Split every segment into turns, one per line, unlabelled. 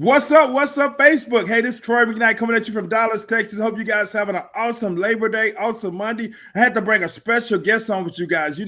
What's up? What's up, Facebook? Hey, this is Troy McKnight coming at you from Dallas, Texas. Hope you guys having an awesome Labor Day, awesome Monday. I had to bring a special guest on with you guys.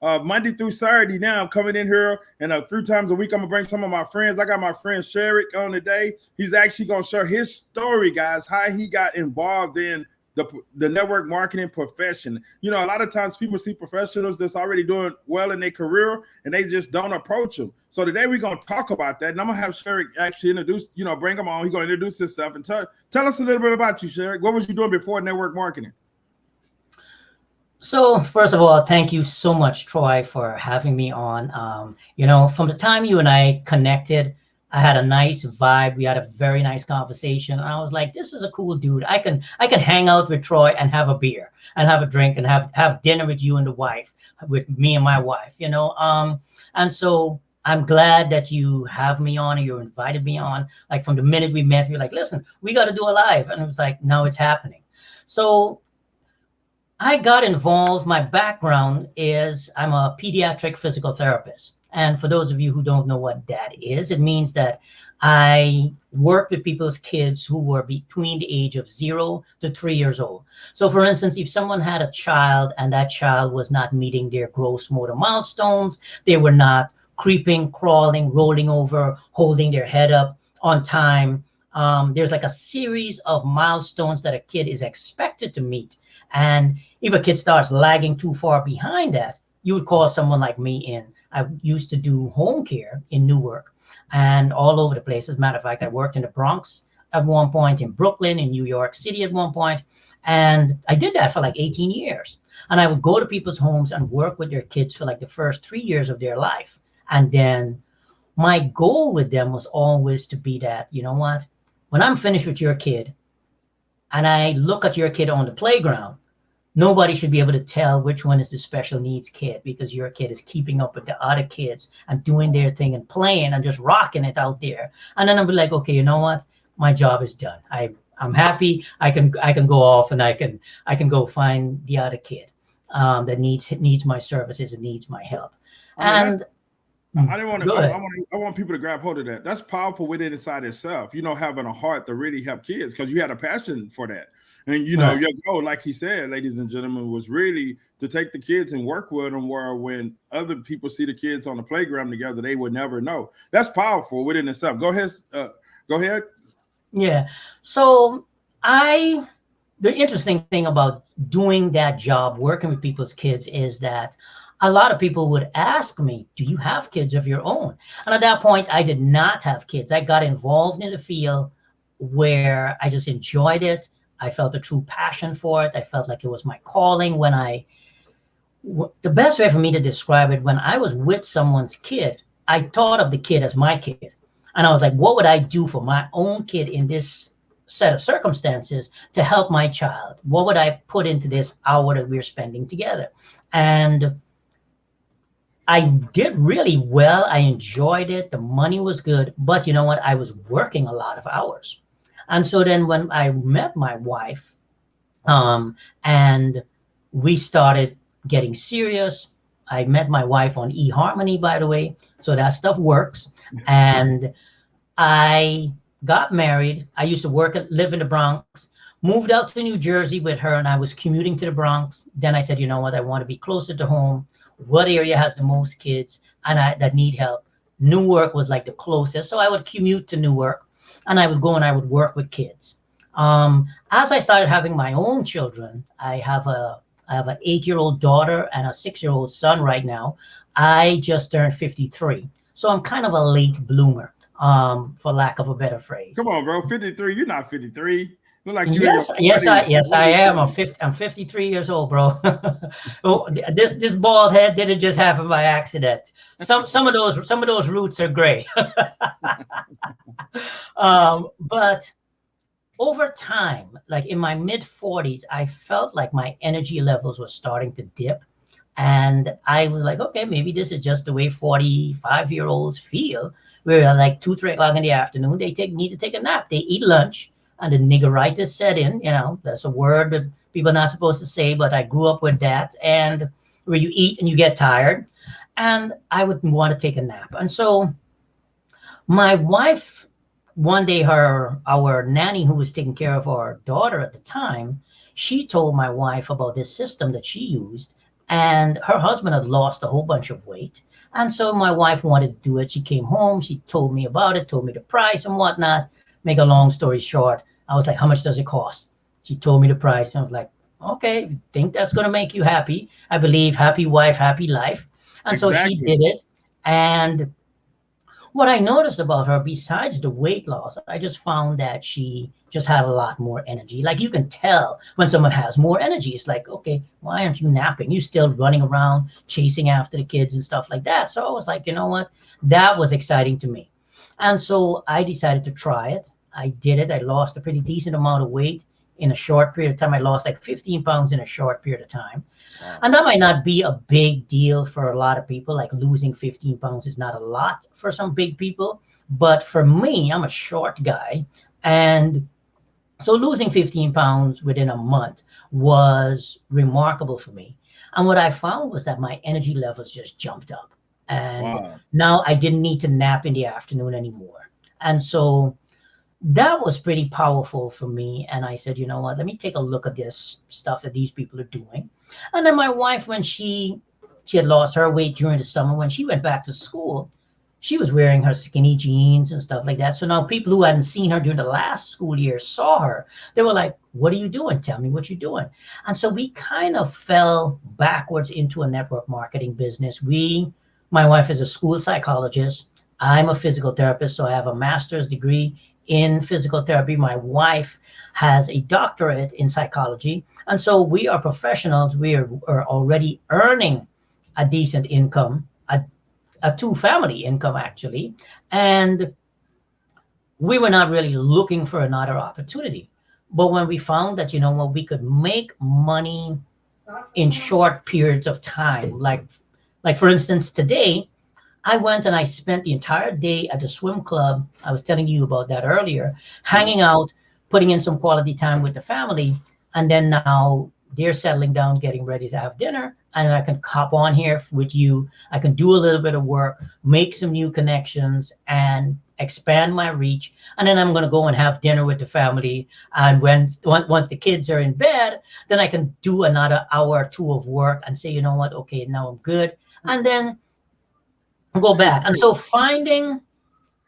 Monday through Saturday now, I'm coming in here, and a few times a week, I'm going to bring some of my friends. I got my friend Cherrick on today. He's actually going to share his story, guys, how he got involved in the network marketing profession. A lot of times people see professionals that's already doing well in their career and they just don't approach them. So today we're going to talk about that. And I'm going to have Cherrick actually introduce, bring him on. He's going to introduce himself and tell us a little bit about you, Cherrick. What was you doing before network marketing?
So first of all, thank you so much, Troy, for having me on. From the time you and I connected, I had a nice vibe. We had a very nice conversation. And I was like, this is a cool dude. I can hang out with Troy and have a beer and have a drink and have dinner with you and the wife, with me and my wife, And so I'm glad that you have me on and you invited me on. Like from the minute we met, you're like, listen, we got to do a live. And it was like, now it's happening. So I got involved. My background is I'm a pediatric physical therapist. And for those of you who don't know what that is, it means that I work with people's kids who were between the age of 0 to 3 years old. So for instance, if someone had a child and that child was not meeting their gross motor milestones, they were not creeping, crawling, rolling over, holding their head up on time. There's like a series of milestones that a kid is expected to meet. And if a kid starts lagging too far behind that, you would call someone like me in. I used to do home care in Newark and all over the place. As a matter of fact, I worked in the Bronx at one point, in Brooklyn, in New York City at one point. And I did that for like 18 years. And I would go to people's homes and work with their kids for like the first 3 years of their life. And then my goal with them was always to be that, you know what, when I'm finished with your kid and I look at your kid on the playground, nobody should be able to tell which one is the special needs kid, because your kid is keeping up with the other kids and doing their thing and playing and just rocking it out there. And then I'll be like, okay, you know what? My job is done. I'm happy. I can go off and I can go find the other kid that needs my services and needs my help.
I want people to grab hold of that. That's powerful within inside itself. Having a heart to really help kids because you had a passion for that. And,
Right.
Your goal, like he said, ladies and gentlemen, was really to take the kids and work with them where when other people see the kids on the playground together, they would never know. That's powerful within itself. Go ahead.
Yeah. So the interesting thing about doing that job, working with people's kids, is that a lot of people would ask me, do you have kids of your own? And at that point, I did not have kids. I got involved in the field where I just enjoyed it. I felt a true passion for it. I felt like it was my calling. The best way for me to describe it, when I was with someone's kid, I thought of the kid as my kid. And I was like, what would I do for my own kid in this set of circumstances to help my child? What would I put into this hour that we're spending together? And I did really well. I enjoyed it. The money was good. But you know what? I was working a lot of hours. And so then when I met my wife, and we started getting serious, I met my wife on eHarmony, by the way. So that stuff works. And I got married. I used to live in the Bronx, moved out to New Jersey with her, and I was commuting to the Bronx. Then I said, you know what? I want to be closer to home. What area has the most kids that need help? Newark was like the closest. So I would commute to Newark. And I would go and I would work with kids. As I started having my own children, I have an 8-year-old daughter and a 6-year-old son right now. I just turned 53. So I'm kind of a late bloomer, for lack of a better phrase.
Come on, bro. 53. You're not 53. Look like
yes, I am. I'm 53 years old, bro. Oh, this bald head didn't just happen by accident. Some of those roots are gray. But over time, like in my mid 40s, I felt like my energy levels were starting to dip. And I was like, okay, maybe this is just the way 45-year-olds feel, where like 2-3 o'clock in the afternoon, they need to take a nap. They eat lunch and the niggeritis set in. That's a word that people are not supposed to say, but I grew up with that. And where you eat and you get tired, and I would want to take a nap. And so my wife one day our nanny who was taking care of our daughter at the time, she told my wife about this system that she used, and her husband had lost a whole bunch of weight. And so my wife wanted to do it. She came home, she told me about it, told me the price and whatnot. Make a long story short, I was like, how much does it cost? She told me the price, and I was like, okay, if you think that's going to make you happy, I believe happy wife, happy life. And so she
Exactly.
did it. And what I noticed about her, besides the weight loss, I just found that she just had a lot more energy. Like you can tell when someone has more energy. It's like, okay, why aren't you napping? You still running around chasing after the kids and stuff like that. So I was like, you know what? That was exciting to me. And so I decided to try it. I did it. I lost a pretty decent amount of weight in a short period of time. I lost like 15 pounds in a short period of time.
Wow.
And that might not be a big deal for a lot of people. Like losing 15 pounds is not a lot for some big people. But for me, I'm a short guy. And so losing 15 pounds within a month was remarkable for me. And what I found was that my energy levels just jumped up. And
Wow.
now I didn't need to nap in the afternoon anymore. And so that was pretty powerful for me. And I said, you know what, let me take a look at this stuff that these people are doing. And then my wife, when she had lost her weight during the summer, when she went back to school, she was wearing her skinny jeans and stuff like that. So now people who hadn't seen her during the last school year saw her. They were like, what are you doing? Tell me what you're doing. And so we kind of fell backwards into a network marketing business. My wife is a school psychologist. I'm a physical therapist, so I have a master's degree in physical therapy. My wife has a doctorate in psychology. And so we are professionals. We are already earning a decent income, a two-family income, actually. And we were not really looking for another opportunity. But when we found that, you know what, we could make money in short periods of time, like for instance, today, I went and I spent the entire day at the swim club. I was telling you about that earlier,
Yeah.
hanging out, putting in some quality time with the family. And then now they're settling down, getting ready to have dinner. And I can hop on here with you. I can do a little bit of work, make some new connections, and expand my reach. And then I'm going to go and have dinner with the family. And once the kids are in bed, then I can do another hour or two of work and say, you know what, okay, now I'm good. And then go
Hey,
back. And so finding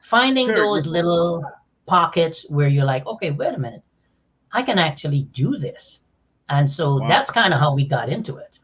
Cherrick,
those
before,
little pockets where you're like, okay, wait a minute, I can actually do this. And so
wow.
that's kind of how we got into it.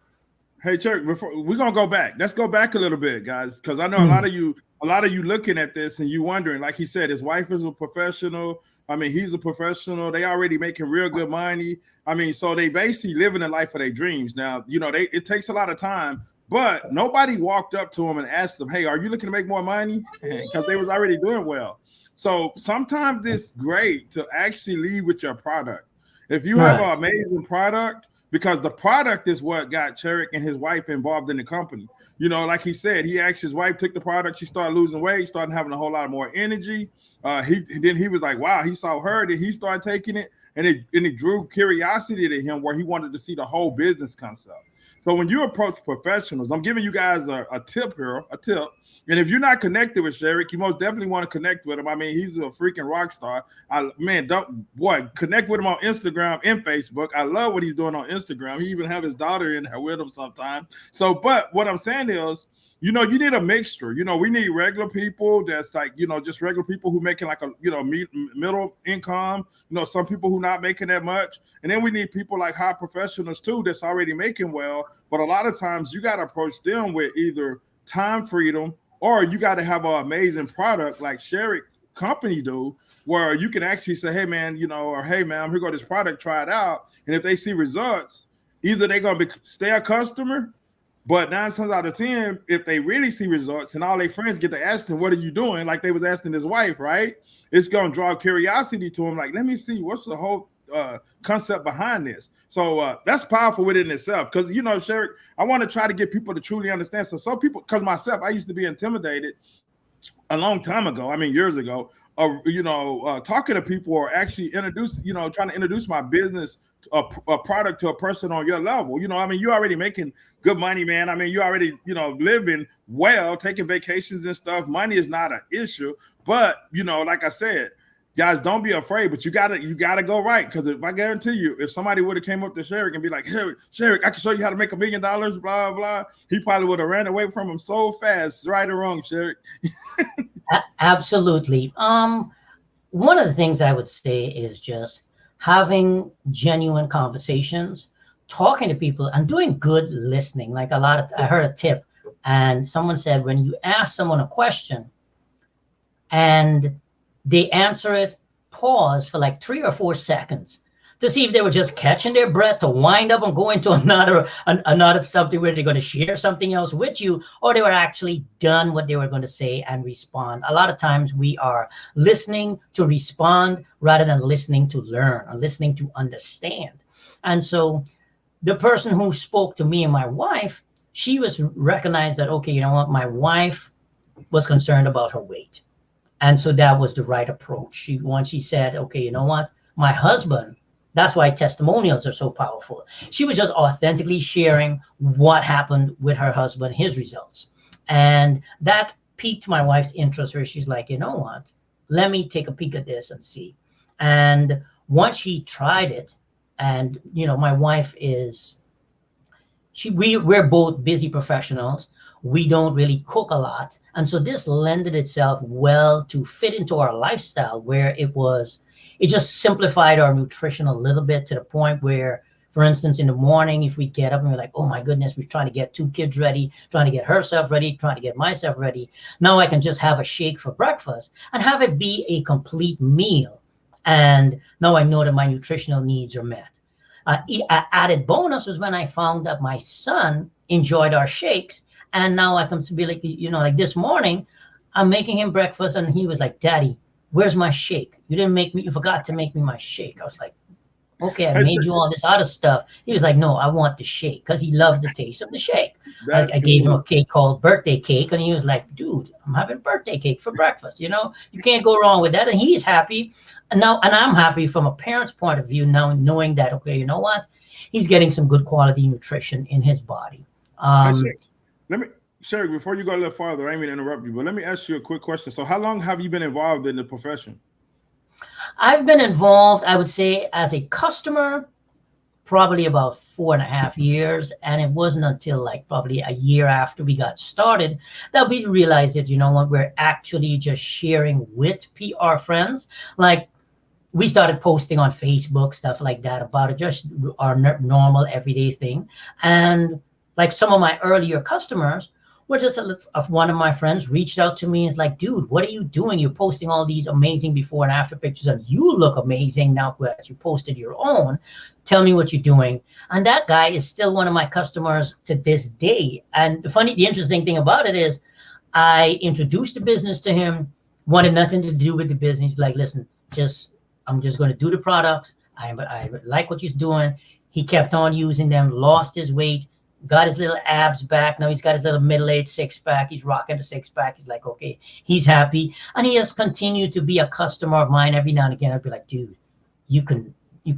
Hey, Cherrick, before we're gonna go back. Let's go back a little bit, guys, because I know
Mm,
a lot of you looking at this and you wondering, like he said, his wife is a professional. I mean, he's a professional. They already making real good money. I mean, so they basically living the life of their dreams. Now, you know, it takes a lot of time, but nobody walked up to him and asked them, "Hey, are you looking to make more money?" Because they was already doing well. So sometimes it's great to actually lead with your product. If you have
right.
an amazing product, because the product is what got Cherrick and his wife involved in the company. You know, like he said, he asked his wife, took the product, she started losing weight, started having a whole lot more energy. He was like, wow, he saw her, then he started taking it, and it drew curiosity to him where he wanted to see the whole business concept. So when you approach professionals, I'm giving you guys a tip here, a tip. And if you're not connected with Cherrick, you most definitely want to connect with him. I mean, he's a freaking rock star. Connect with him on Instagram and Facebook. I love what he's doing on Instagram. He even have his daughter in there with him sometime. So, but what I'm saying is, you know, you need a mixture. You know, we need regular people that's like, you know, just regular people who making like a, you know, middle income. You know, some people who not making that much, and then we need people like high professionals too that's already making well. But a lot of times you got to approach them with either time freedom, or you got to have an amazing product like Cherrick company do, where you can actually say, hey man, you know, or hey man, here go this product, try it out. And if they see results, either they're gonna stay a customer, but 9 times out of 10, if they really see results and all their friends get to ask them, what are you doing? Like they was asking his wife, right? It's gonna draw curiosity to him, like, let me see what's the whole concept behind this. So that's powerful within itself. Because you know, Cherrick, I want to try to get people to truly understand. So some people, because myself, I used to be intimidated a long time ago. I mean, years ago. Talking to people or actually trying to introduce my business, a product to a person on your level. You know, I mean, you're already making good money, man. I mean, you already, you know, living well, taking vacations and stuff. Money is not an issue, but you know, like I said, guys, don't be afraid, but you gotta go right. Because if I guarantee you, if somebody would have came up to Cherrick and be like, "Hey, Cherrick, I can show you how to make $1 million," blah blah, he probably would have ran away from him so fast. Right or wrong, Cherrick?
Absolutely. One of the things I would say is just having genuine conversations, talking to people, and doing good listening. Like I heard a tip, and someone said when you ask someone a question and they answer it, pause for like 3 or 4 seconds to see if they were just catching their breath to wind up and go into another something where they're going to share something else with you, or they were actually done what they were going to say and respond. A lot of times we are listening to respond rather than listening to learn or listening to understand. And so the person who spoke to me and my wife, she was recognized that, okay, you know what, my wife was concerned about her weight. And so that was the right approach. Once she said, okay, you know what, my husband, that's why testimonials are so powerful. She was just authentically sharing what happened with her husband, his results. And that piqued my wife's interest where she's like, you know what, let me take a peek at this and see. And once she tried it, and, you know, my wife is, we're both busy professionals. We don't really cook a lot. And so this lended itself well to fit into our lifestyle where it just simplified our nutrition a little bit to the point where, for instance, in the morning, if we get up and we're like, oh my goodness, we're trying to get 2 kids ready, trying to get herself ready, trying to get myself ready. Now I can just have a shake for breakfast and have it be a complete meal. And now I know that my nutritional needs are met. Added bonus was when I found that my son enjoyed our shakes. And now I can be like, you know, like this morning, I'm making him breakfast and he was like, Daddy, where's my shake? You forgot to make me my shake. I was like, okay, I made you all this other stuff. He was like, no, I want the shake, because he loved the taste of the shake. I gave him a cake called birthday cake, and he was like, dude, I'm having birthday cake for breakfast. You know, you can't go wrong with that. And he's happy. And I'm happy from a parent's point of view now, knowing that, okay, you know what? He's getting some good quality nutrition in his body.
Let me, Cherrick, before you go a little farther, I didn't mean to interrupt you, but let me ask you a quick question. So how long have you been involved in the profession?
I've been involved, I would say, as a customer, probably about 4.5 years. And it wasn't until like probably a year after we got started that we realized that, you know what, we're actually just sharing with our friends. Like, we started posting on Facebook, stuff like that about it, just our normal everyday thing. And like some of my earlier customers were just one of my friends reached out to me and is like, dude, what are you doing? You're posting all these amazing before and after pictures and you look amazing now that you posted your own. Tell me what you're doing. And that guy is still one of my customers to this day. And the interesting thing about it is I introduced the business to him, wanted nothing to do with the business. Like, listen, I'm just going to do the products. I like what he's doing. He kept on using them, lost his weight, got his little abs back. Now he's got his little middle-aged 6-pack. He's rocking the 6-pack. He's like, okay, he's happy. And he has continued to be a customer of mine. Every now and again, I'd be like, dude, you can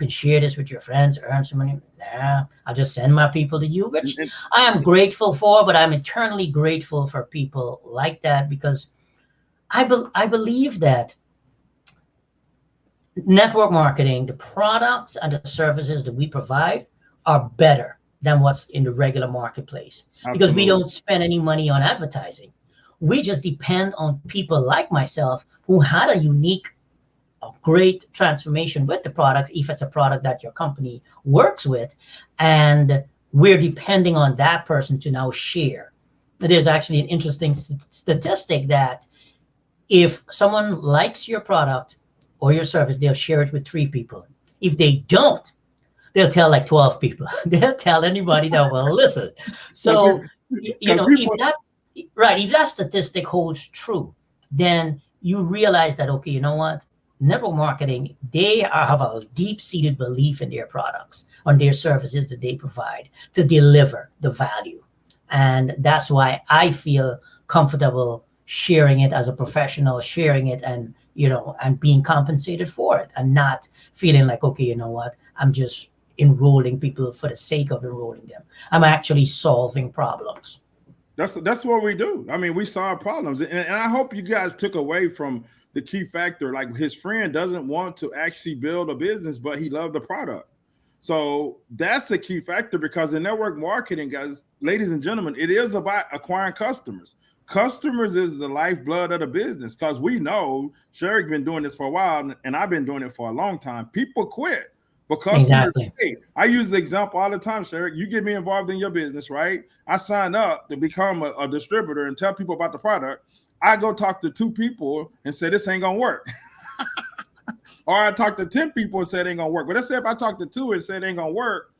share this with your friends, earn some money. Nah, I'll just send my people to you, which I am grateful for, but I'm eternally grateful for people like that, because I believe that network marketing, the products and the services that we provide are better than what's in the regular marketplace. Absolutely. Because we don't spend any money on advertising. We just depend on people like myself who had a great transformation with the products, if it's a product that your company works with, and we're depending on that person to now share. There's actually an interesting statistic that if someone likes your product or your service, they'll share it with 3 people. If they don't, they'll tell like 12 people. They'll tell anybody that will listen. So, if that statistic holds true, then you realize that, okay, you know what? Network marketing, they have a deep-seated belief in their products, on their services that they provide to deliver the value. And that's why I feel comfortable sharing it as a professional, sharing it and being compensated for it, and not feeling like, okay, you know what, I'm just enrolling people for the sake of enrolling them. I'm actually solving problems.
That's what we do. I mean, we solve problems. And I hope you guys took away from the key factor. Like his friend doesn't want to actually build a business, but he loved the product. So that's a key factor, because in network marketing, guys, ladies and gentlemen, it is about acquiring customers. Customers is the lifeblood of the business, because we know Cherrick been doing this for a while, and I've been doing it for a long time. People quit, but customers, hey, I use the example all the time, Cherrick. You get me involved in your business, right? I sign up to become a distributor and tell people about the product. I go talk to 2 people and say, this ain't gonna work. Or I talk to 10 people and say it ain't gonna work. But let's say if I talk to 2 and say it ain't gonna work,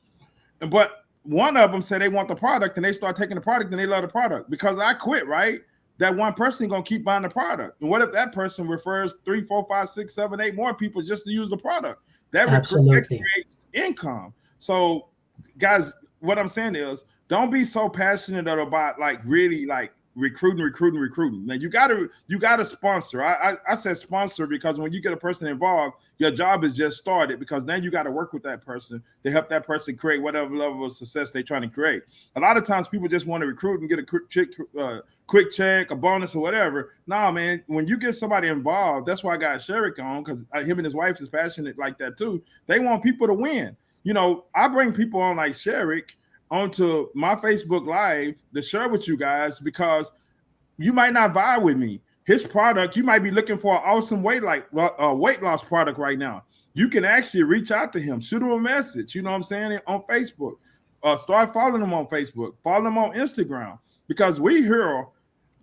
but one of them said they want the product and they start taking the product and they love the product, because I quit, right? That one person gonna keep buying the product. And what if that person refers 3, 4, 5, 6, 7, 8 more people just to use the product? That creates income. So guys, what I'm saying is, don't be so passionate about like really like recruiting. Now you gotta sponsor. I said sponsor because when you get a person involved, your job is just started, because then you got to work with that person to help that person create whatever level of success they're trying to create. A lot of times people just want to recruit and get a quick check, a bonus or whatever. No, man, when you get somebody involved, that's why I got Cherrick on, because him and his wife is passionate like that too. They want people to win. You know, I bring people on like Cherrick onto my Facebook Live to share with you guys, because you might not vibe with me. His product, you might be looking for an awesome weight loss product right now. You can actually reach out to him, shoot him a message, you know what I'm saying, on Facebook. Start following him on Facebook, follow him on Instagram, because we're here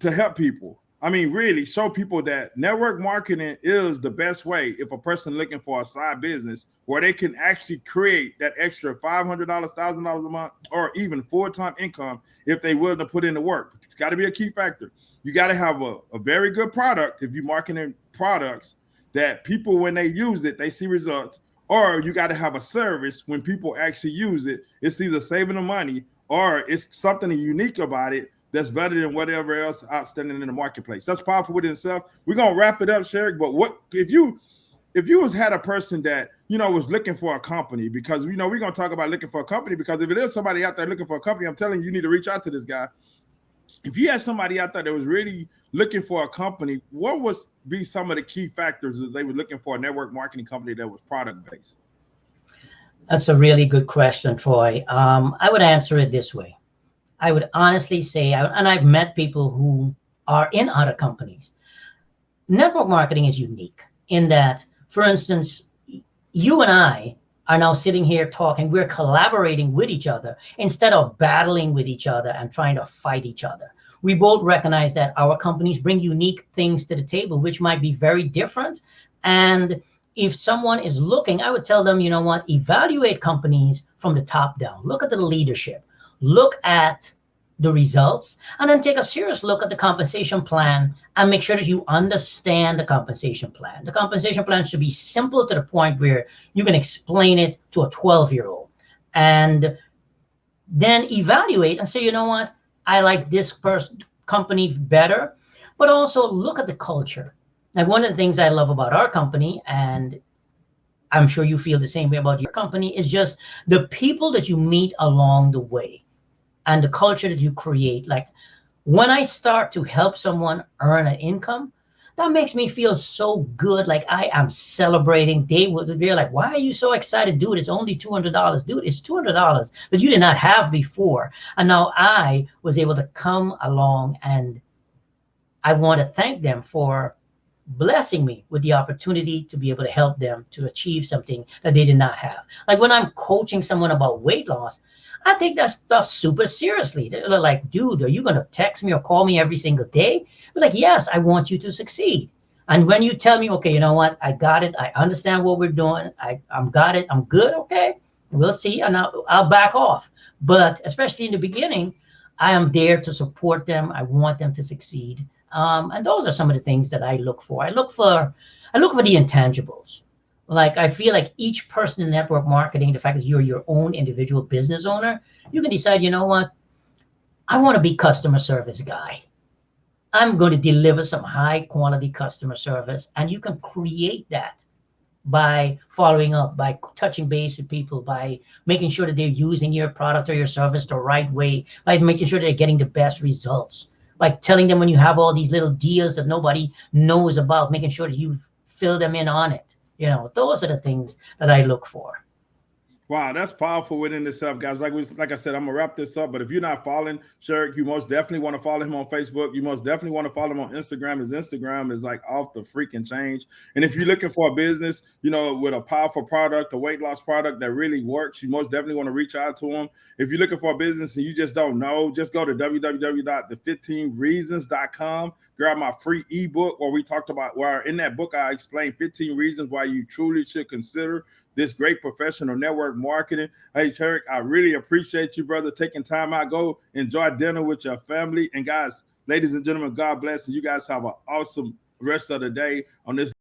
to help people. I mean, really show people that network marketing is the best way if a person looking for a side business where they can actually create that extra $500, $1,000 a month, or even full-time income if they willing to put in the work. It's got to be a key factor. You got to have a very good product if you're marketing products that people, when they use it, they see results. Or you got to have a service when people actually use it, it's either saving them money or it's something unique about it that's better than whatever else outstanding in the marketplace. That's powerful within itself. We're gonna wrap it up, Cherrick. But what if you had a person that was looking for a company? Because we're gonna talk about looking for a company, because if it is somebody out there looking for a company, I'm telling you, you need to reach out to this guy. If you had somebody out there that was really looking for a company, what would be some of the key factors as they were looking for a network marketing company that was product based?
That's a really good question, Troy. I would answer it this way. I would honestly say, and I've met people who are in other companies. Network marketing is unique in that, for instance, you and I are now sitting here talking. We're collaborating with each other instead of battling with each other and trying to fight each other. We both recognize that our companies bring unique things to the table, which might be very different. And if someone is looking, I would tell them, you know what, evaluate companies from the top down. Look at the leadership. Look at the results, and then take a serious look at the compensation plan and make sure that you understand the compensation plan. The compensation plan should be simple to the point where you can explain it to a 12-year-old, and then evaluate and say, you know what, I like this company better, but also look at the culture. Like, one of the things I love about our company, and I'm sure you feel the same way about your company, is just the people that you meet along the way and the culture that you create. Like, when I start to help someone earn an income, that makes me feel so good. Like, I am celebrating. They're like, why are you so excited? Dude, it's only $200. Dude, it's $200 that you did not have before. And now I was able to come along, and I want to thank them for blessing me with the opportunity to be able to help them to achieve something that they did not have. Like, when I'm coaching someone about weight loss, I take that stuff super seriously. They're like, dude, are you going to text me or call me every single day? I'm like, yes, I want you to succeed. And when you tell me, okay, you know what, I got it, I understand what we're doing, I'm got it, I'm good, okay, we'll see, and I'll back off. But especially in the beginning, I am there to support them. I want them to succeed. And those are some of the things that I look for. I look for the intangibles. Like, I feel like each person in network marketing, the fact that you're your own individual business owner, you can decide, you know what, I want to be customer service guy. I'm going to deliver some high quality customer service. And you can create that by following up, by touching base with people, by making sure that they're using your product or your service the right way, by making sure they're getting the best results, like telling them when you have all these little deals that nobody knows about, making sure that you fill them in on it. You know, those are the things that I look for.
Wow, that's powerful within itself, guys. Like I said, I'm gonna wrap this up. But if you're not following Cherrick, you most definitely want to follow him on Facebook. You most definitely want to follow him on Instagram. His Instagram is like off the freaking change. And if you're looking for a business, you know, with a powerful product, a weight loss product that really works, you most definitely want to reach out to him. If you're looking for a business and you just don't know, just go to www.the15reasons.com. Grab my free ebook where in that book I explain 15 reasons why you truly should consider this great professional network marketing. Hey, Cherrick, I really appreciate you, brother, taking time out. Go enjoy dinner with your family. And guys, ladies and gentlemen, God bless. And you guys have an awesome rest of the day on this